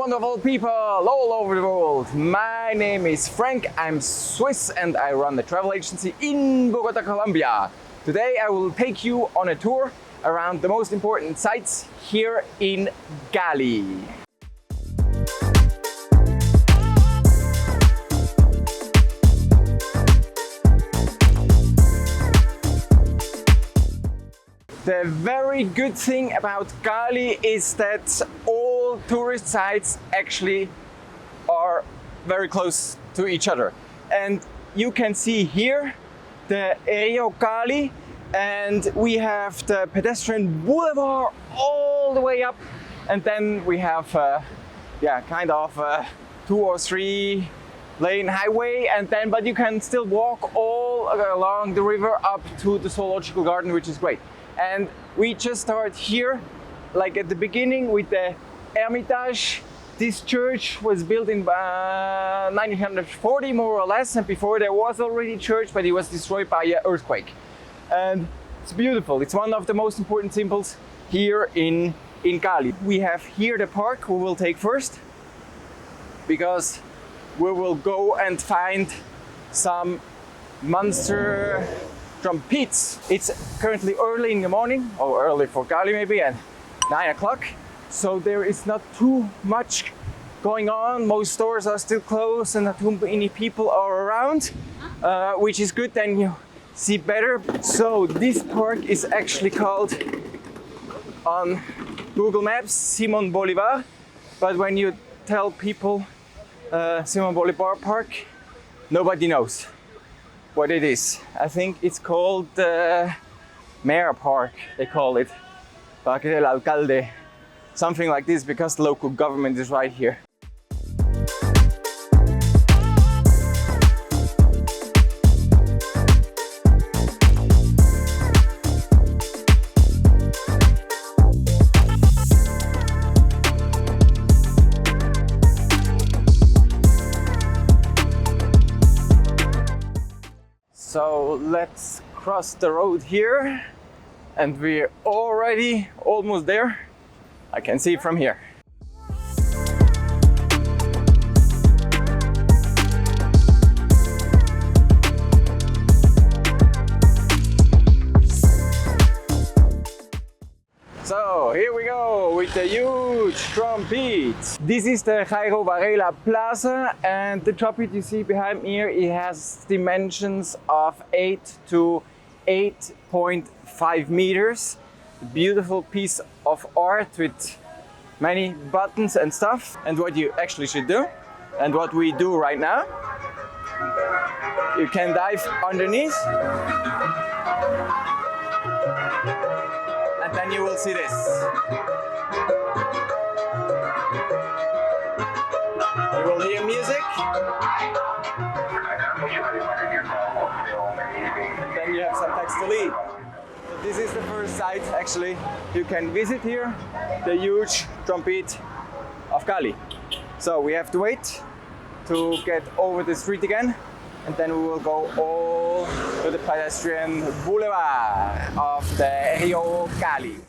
wonderful people all over the world. My name is Frank, I'm Swiss and I run the travel agency in Bogota, Colombia. Today I will take you on a tour around the most important sites here in Cali. The very good thing about Cali is that all tourist sites actually are very close to each other. And you can see here the Río Cali, and we have the pedestrian boulevard all the way up, and then we have kind of 2 or 3 lane highway, and then but you can still walk all along the river up to the zoological garden, which is great. And we just start here, like at the beginning with the Hermitage. This church was built in 1940 more or less, and before there was already a church, but it was destroyed by an earthquake. And it's beautiful. It's one of the most important symbols here in Cali. We have here the park we will take first, because we will go and find some monster trumpetes. It's currently early in the morning, or early for Cali maybe, at 9 o'clock. So there is not too much going on. Most stores are still closed and not too many people are around, which is good, then you see better. So this park is actually called on Google Maps Simón Bolívar, but when you tell people Simón Bolívar Park, nobody knows what it is. I think it's called Mayor Park, they call it. Parque del Alcalde. Something like this, because the local government is right here. So let's cross the road here, and we're already almost there. I can see from here. So here we go with the huge trumpet. This is the Jairo Varela Plaza, and the trumpet you see behind me here, it has dimensions of 8 to 8.5 meters. A beautiful piece of art with many buttons and stuff. And what you actually should do, and what we do right now, you can dive underneath. And then you will see this. You will hear music. And then you have some text to read. So this is the first site actually you can visit here, the huge trumpet of Cali. So we have to wait to get over the street again, and then we will go all to the pedestrian boulevard of the Río Cali.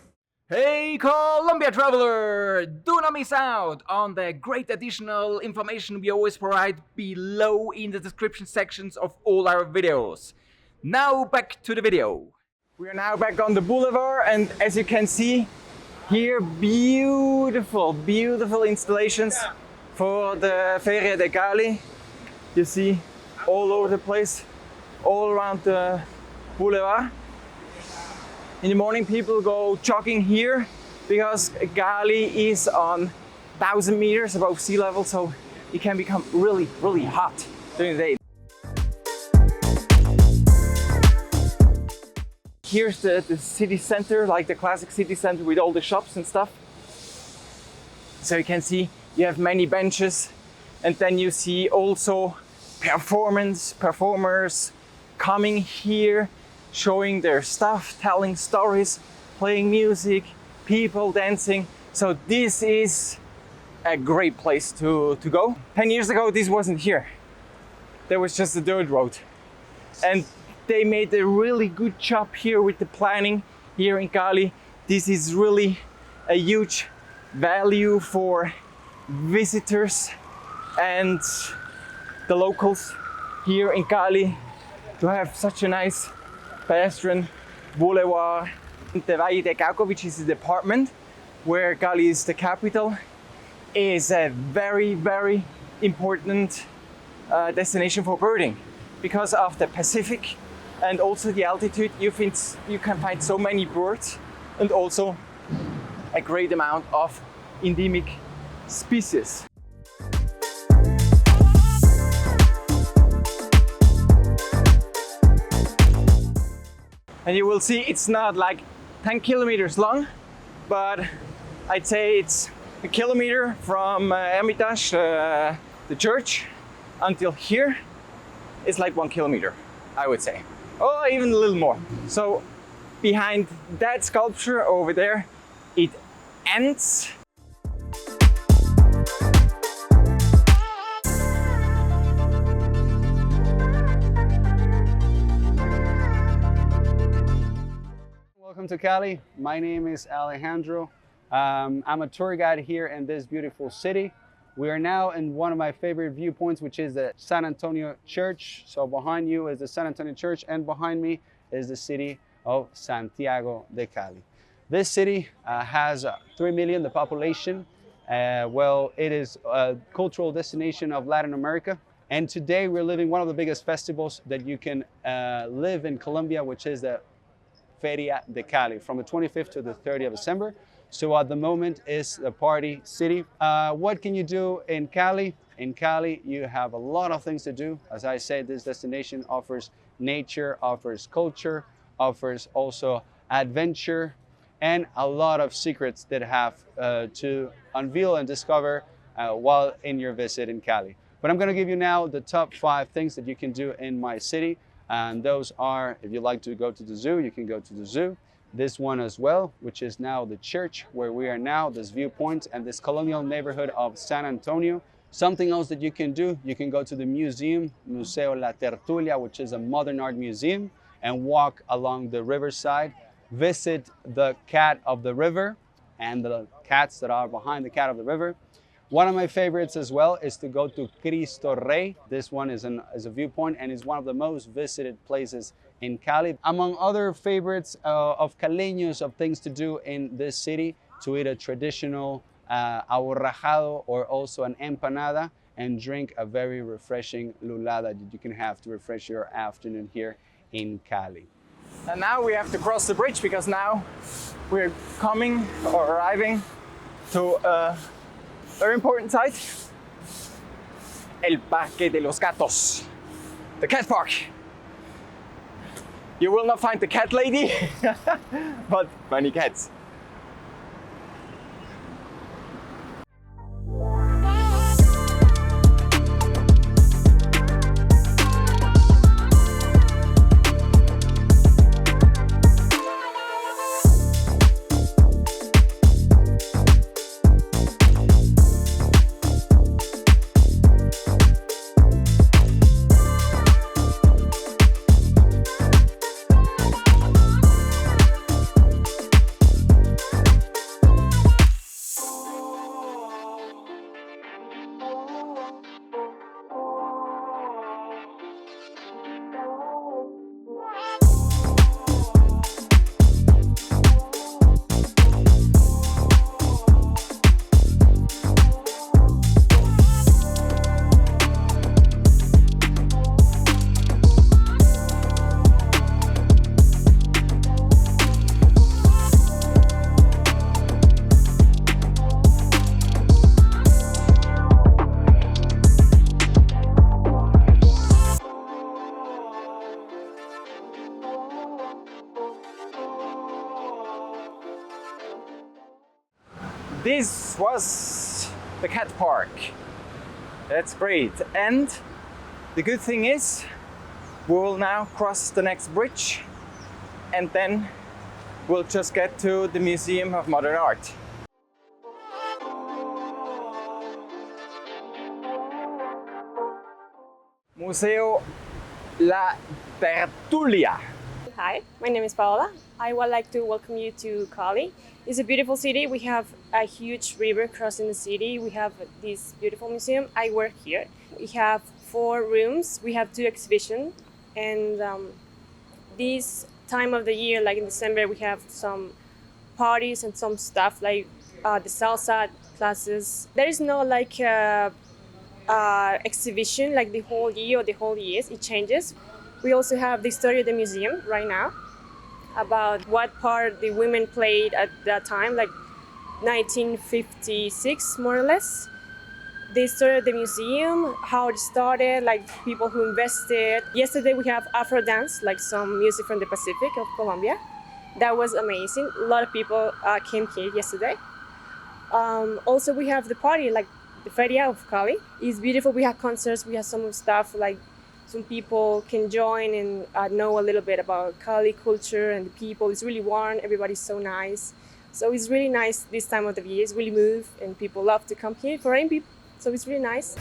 Hey Colombia traveler! Do not miss out on the great additional information we always provide below in the description sections of all our videos. Now back to the video. We are now back on the boulevard, and as you can see here, beautiful installations for the Feria de Cali. You see all over the place, all around the boulevard. In the morning people go jogging here because Cali is on 1,000 meters above sea level, so it can become really hot during the day. Here's the city center, like the classic city center with all the shops and stuff. So you can see you have many benches, and then you see also performers coming here, showing their stuff, telling stories, playing music, people dancing. So this is a great place to go. 10 years ago this wasn't here. There was just a dirt road. And they made a really good job here with the planning here in Cali. This is really a huge value for visitors and the locals here in Cali to have such a nice pedestrian boulevard. The Valle de Cauca, which is the department where Cali is the capital, is a very, very important destination for birding because of the Pacific and also the altitude. You can find so many birds and also a great amount of endemic species. And you will see it's not like 10 kilometers long, but I'd say it's a kilometer from Hermitage, the church, until here. It's like 1 kilometer, I would say, or even a little more. So behind that sculpture over there, it ends. Welcome to Cali. My name is Alejandro. I'm a tour guide here in this beautiful city. We are now in one of my favorite viewpoints, which is the San Antonio Church. So behind you is the San Antonio Church, and behind me is the city of Santiago de Cali. This city has 3 million, the population. Well, it is a cultural destination of Latin America. And today we're living one of the biggest festivals that you can live in Colombia, which is the Feria de Cali, from the 25th to the 30th of December. So at the moment is the party city. What can you do in Cali? In Cali, you have a lot of things to do. As I said, this destination offers nature, offers culture, offers also adventure, and a lot of secrets that have to unveil and discover while in your visit in Cali. But I'm gonna give you now the top 5 things that you can do in my city. And those are, if you like to go to the zoo, you can go to the zoo. This one as well, which is now the church where we are now, this viewpoint and this colonial neighborhood of San Antonio. Something else that you can do, you can go to the museum, Museo La Tertulia, which is a modern art museum, and walk along the riverside. Visit the cat of the river and the cats that are behind the cat of the river. One of my favorites as well is to go to Cristo Rey. This one is a viewpoint and is one of the most visited places in Cali. Among other favorites of caleños, of things to do in this city, to eat a traditional aborrajado or also an empanada, and drink a very refreshing lulada that you can have to refresh your afternoon here in Cali. And now we have to cross the bridge because now we're coming or arriving to a very important site, El Parque de los Gatos, the cat park. You will not find the cat lady, but many cats. This was the cat park. That's great. And the good thing is we will now cross the next bridge and then we'll just get to the Museum of Modern Art. Museo La Tertulia. Hi, my name is Paola. I would like to welcome you to Cali. It's a beautiful city. We have a huge river crossing the city. We have this beautiful museum. I work here. We have 4 rooms. We have 2 exhibitions. And this time of the year, like in December, we have some parties and some stuff like the salsa classes. There is no like exhibition like the whole year or the whole years. It changes. We also have the story of the museum right now about what part the women played at that time, like 1956 more or less. The story of the museum, how it started, like people who invested. Yesterday we have Afro dance, like some music from the Pacific of Colombia. That was amazing. A lot of people came here yesterday. Also we have the party, like the Feria of Cali. It's beautiful. We have concerts, we have some stuff like some people can join and know a little bit about Cali culture and the people. It's really warm, everybody's so nice. So it's really nice this time of the year. It's really moved and people love to come here for rain people. So it's really nice.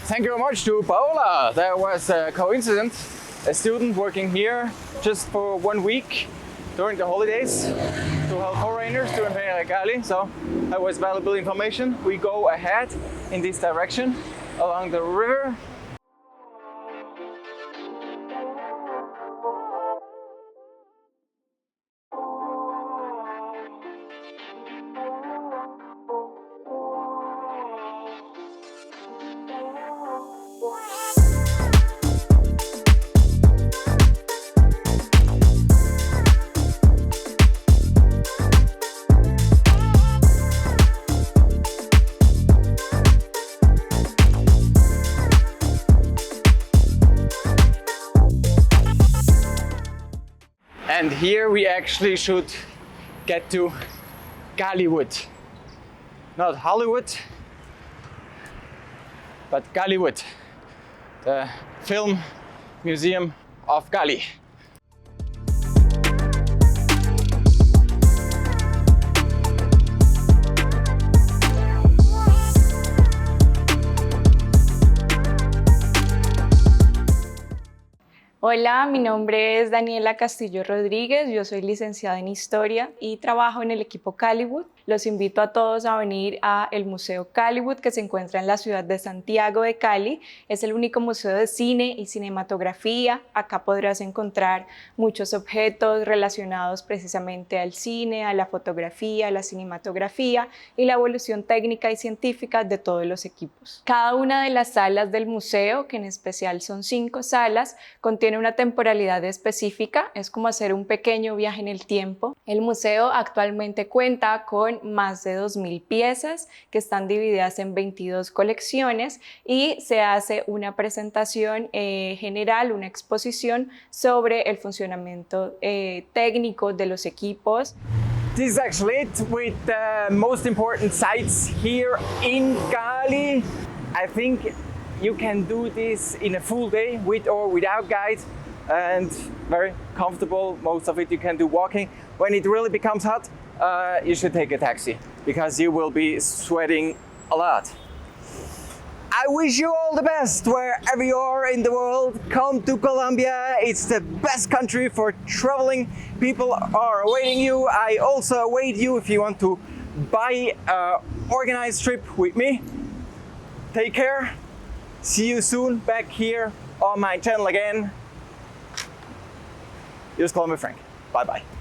Thank you very much to Paola. That was a coincidence. A student working here just for 1 week during the holidays to help foreigners to Río Cali. So that was valuable information. We go ahead in this direction along the river. And here we actually should get to Gollywood. Not Hollywood, but Gollywood, the film museum of Cali. Hola, mi nombre es Daniela Castillo Rodríguez, yo soy licenciada en Historia y trabajo en el equipo Gollywood. Los invito a todos a venir al Museo Gollywood que se encuentra en la ciudad de Santiago de Cali. Es el único museo de cine y cinematografía. Acá podrás encontrar muchos objetos relacionados precisamente al cine, a la fotografía, a la cinematografía y la evolución técnica y científica de todos los equipos. Cada una de las salas del museo, que en especial son 5 salas, contiene una temporalidad específica. Es como hacer un pequeño viaje en el tiempo. El museo actualmente cuenta con más de 2.000 piezas que están divididas en 22 colecciones y se hace una presentación general, una exposición sobre el funcionamiento técnico de los equipos. This is actually it with the most important sites here in Cali. I think you can do this in a full day with or without guide and very comfortable. Most of it you can do walking. When it really becomes hot, you should take a taxi because you will be sweating a lot. I wish you all the best wherever you are in the world. Come to Colombia. It's the best country for traveling. People are awaiting you. I also await you if you want to buy an organized trip with me. Take care. See you soon back here on my channel again. Just call me Frank. Bye bye.